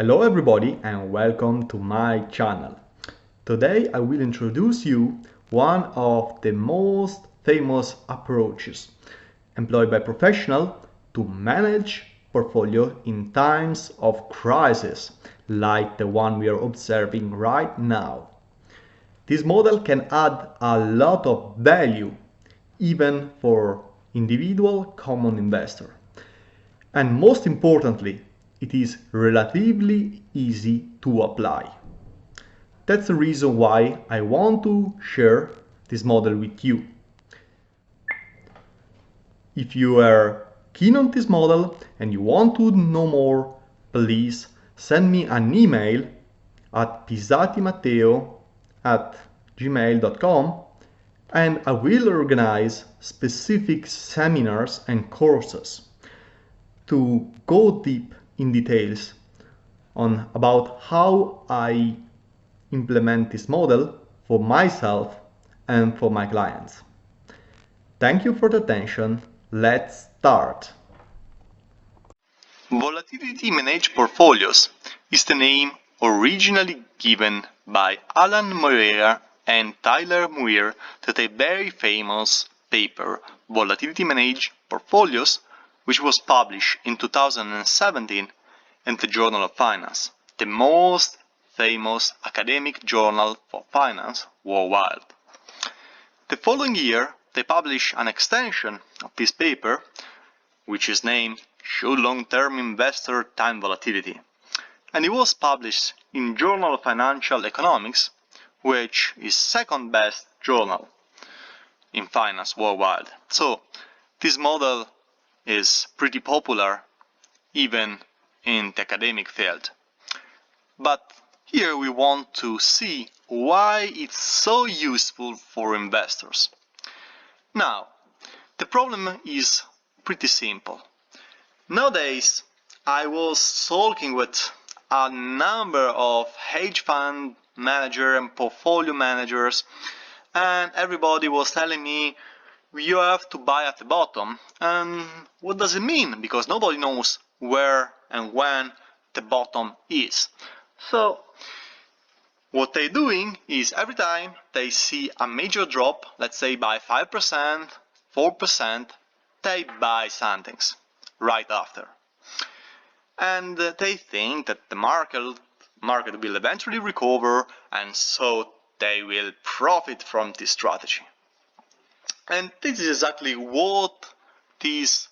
Hello everybody and welcome to my channel. Today I will introduce you one of the most famous approaches employed by professionals to manage portfolio in times of crisis like the one we are observing right now. This model can add a lot of value even for individual common investor. And most importantly, it is relatively easy to apply. That's the reason why I want to share this model with you. If you are keen on this model and you want to know more, please send me an email at pisatimatteo@gmail.com and I will organize specific seminars and courses to go deep in details on about how I implement this model for myself and for my clients. Thank you for the attention. Let's start. Volatility Managed Portfolios is the name originally given by Alan Moreira and Tyler Muir to the very famous paper Volatility Managed Portfolios, which was published in 2017 in the Journal of Finance, the most famous academic journal for finance worldwide. The following year, they published an extension of this paper, which is named Should Long-Term Investor Time Volatility, and it was published in Journal of Financial Economics, which is second best journal in finance worldwide. So this model is pretty popular even in the academic field. But here we want to see why it's so useful for investors. Now, the problem is pretty simple. Nowadays, I was talking with a number of hedge fund managers and portfolio managers, and everybody was telling me you have to buy at the bottom. And what does it mean? Because nobody knows where and when the bottom is. So what they're doing is every time they see a major drop, let's say by 5%, 4%, they buy something right after. And they think that the market will eventually recover, and so they will profit from this strategy. And this is exactly what this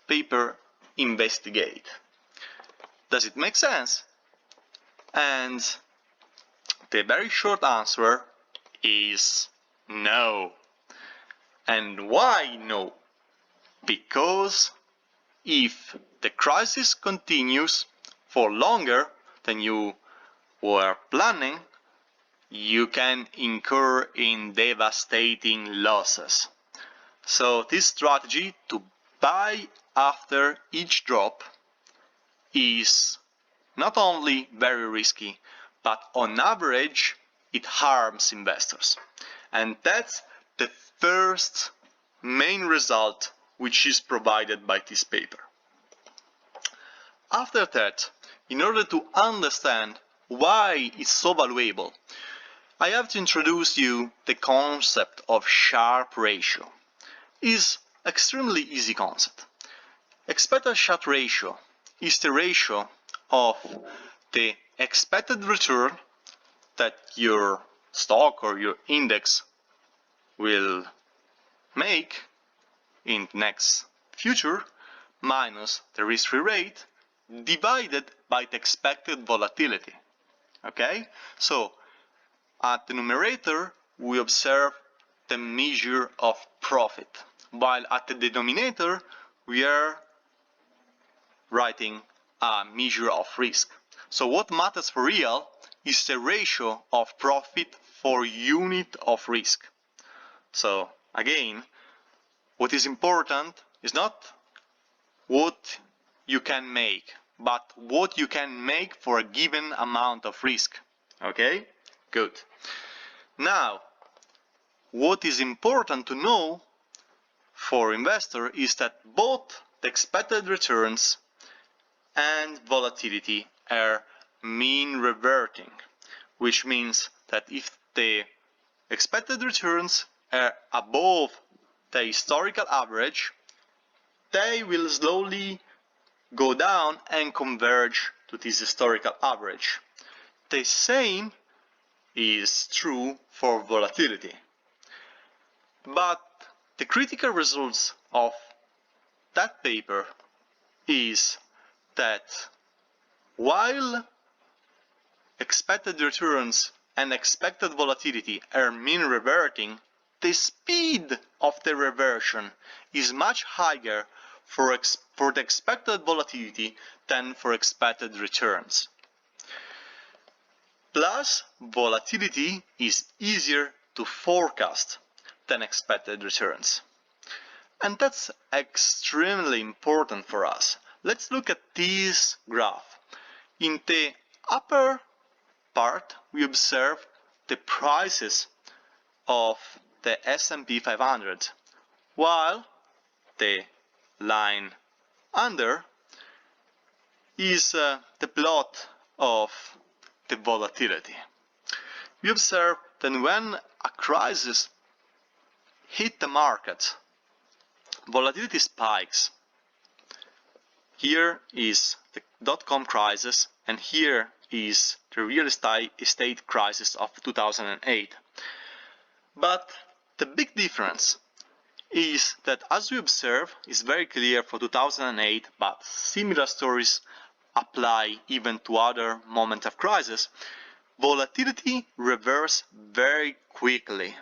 paper investigates. Does it make sense? And the very short answer is no. And why no? Because if the crisis continues for longer than you were planning, you can incur in devastating losses. So this strategy to buy after each drop is not only very risky, but on average it harms investors. And that's the first main result which is provided by this paper. After that, in order to understand why it's so valuable, I have to introduce you the concept of Sharpe ratio. It's extremely easy concept. Expected Sharpe ratio is the ratio of the expected return that your stock or your index will make in the next future minus the risk-free rate divided by the expected volatility. Okay, so at the numerator we observe the measure of profit, while at the denominator we are writing a measure of risk. So what matters for real is the ratio of profit for unit of risk. So again, what is important is not what you can make, but what you can make for a given amount of risk. Okay? Good. Now, what is important to know for investor is that both the expected returns and volatility are mean reverting, which means that if the expected returns are above the historical average, they will slowly go down and converge to this historical average. The same is true for volatility. But the critical results of that paper is that while expected returns and expected volatility are mean reverting, the speed of the reversion is much higher for the expected volatility than for expected returns. Plus, volatility is easier to forecast than expected returns. And that's extremely important for us. Let's look at this graph. In the upper part, we observe the prices of the S&P 500, while the line under is the plot of the volatility. We observe that when a crisis hit the market, volatility spikes. Here is the dot-com crisis, and here is the real estate crisis of 2008. But the big difference is that, as we observe, is very clear for 2008, but similar stories apply even to other moments of crisis. Volatility reverses very quickly,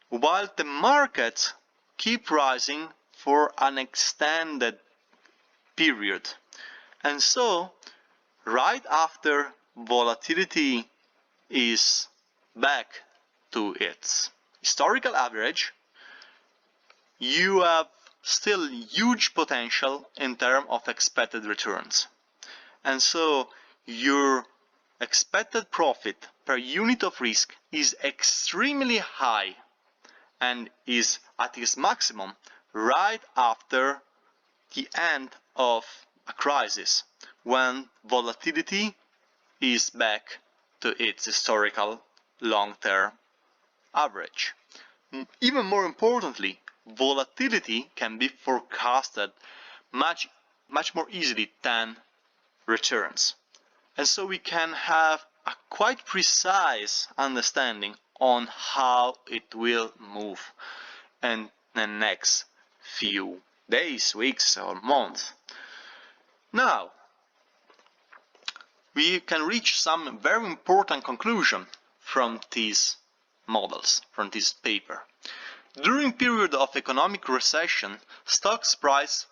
while the markets keep rising for an extended period. And so, right after volatility is back to its historical average, you have still huge potential in terms of expected returns. And so, your expected profit per unit of risk is extremely high and is at its maximum right after the end of a crisis, when volatility is back to its historical long-term average. Even more importantly, volatility can be forecasted much more easily than returns. And so we can have a quite precise understanding on how it will move in the next few days, weeks or months. Now, we can reach some very important conclusion from these models, from this paper. During period of economic recession, stocks price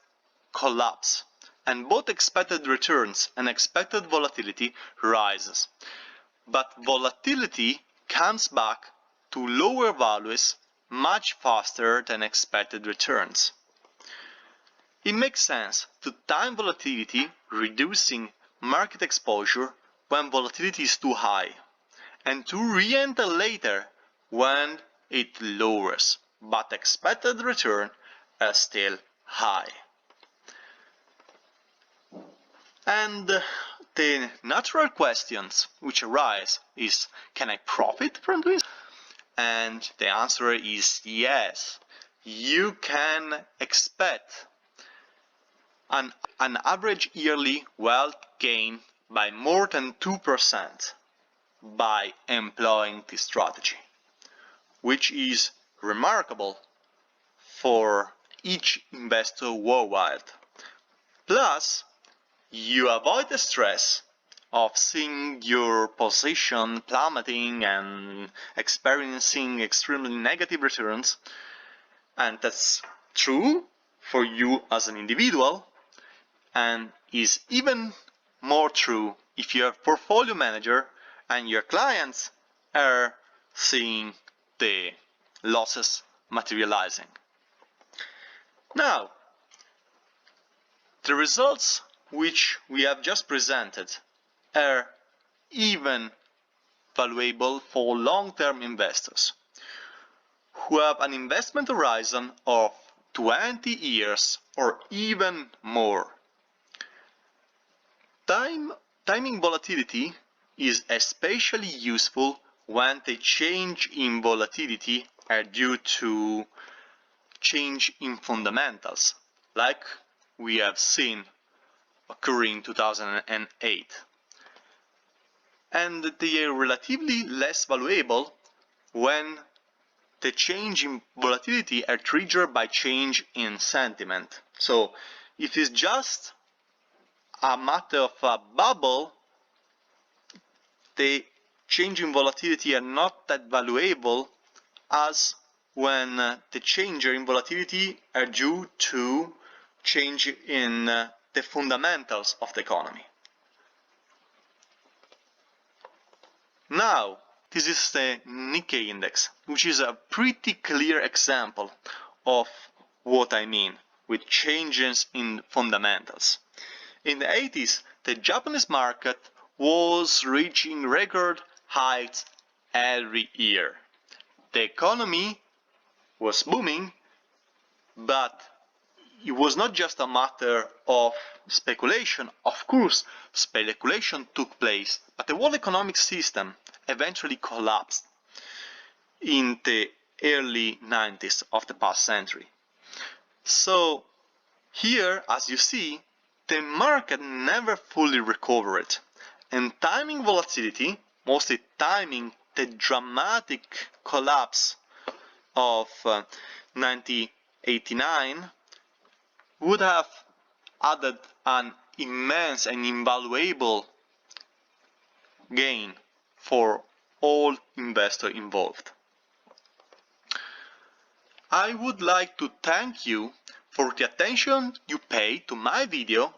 collapse, and both expected returns and expected volatility rises. But volatility comes back to lower values much faster than expected returns. It makes sense to time volatility, reducing market exposure when volatility is too high, and to re-enter later when it lowers, but expected return is still high. And the natural questions which arise is, can I profit from this? And the answer is yes. You can expect an average yearly wealth gain by more than 2% by employing this strategy, which is remarkable for each investor worldwide. Plus, you avoid the stress of seeing your position plummeting and experiencing extremely negative returns, and that's true for you as an individual, and is even more true if you're a portfolio manager and your clients are seeing the losses materializing. Now, the results which we have just presented are even valuable for long-term investors who have an investment horizon of 20 years or even more. Time timing volatility is especially useful when the change in volatility are due to change in fundamentals, like we have seen occurring in 2008. And they are relatively less valuable when the change in volatility are triggered by change in sentiment. So if it's just a matter of a bubble, the change in volatility are not that valuable as when the change in volatility are due to change in the fundamentals of the economy. Now, this is the Nikkei index, which is a pretty clear example of what I mean with changes in fundamentals. In the 80s, the Japanese market was reaching record heights every year. The economy was booming, but it was not just a matter of speculation. Of course, speculation took place, but the world economic system eventually collapsed in the early 90s of the past century. So here, as you see, the market never fully recovered, and timing volatility, mostly timing the dramatic collapse of 1989, would have added an immense and invaluable gain for all investors involved. I would like to thank you for the attention you pay to my video,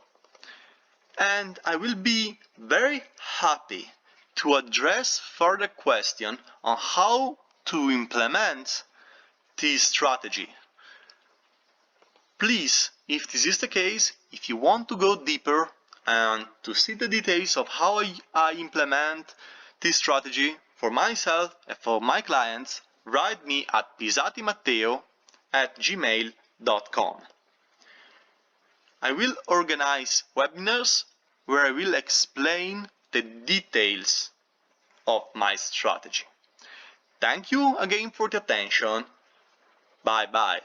and I will be very happy to address further questions on how to implement this strategy. Please, if this is the case, if you want to go deeper and to see the details of how I implement this strategy for myself and for my clients, write me at pisatimatteo@gmail.com. I will organize webinars where I will explain the details of my strategy. Thank you again for the attention. Bye bye.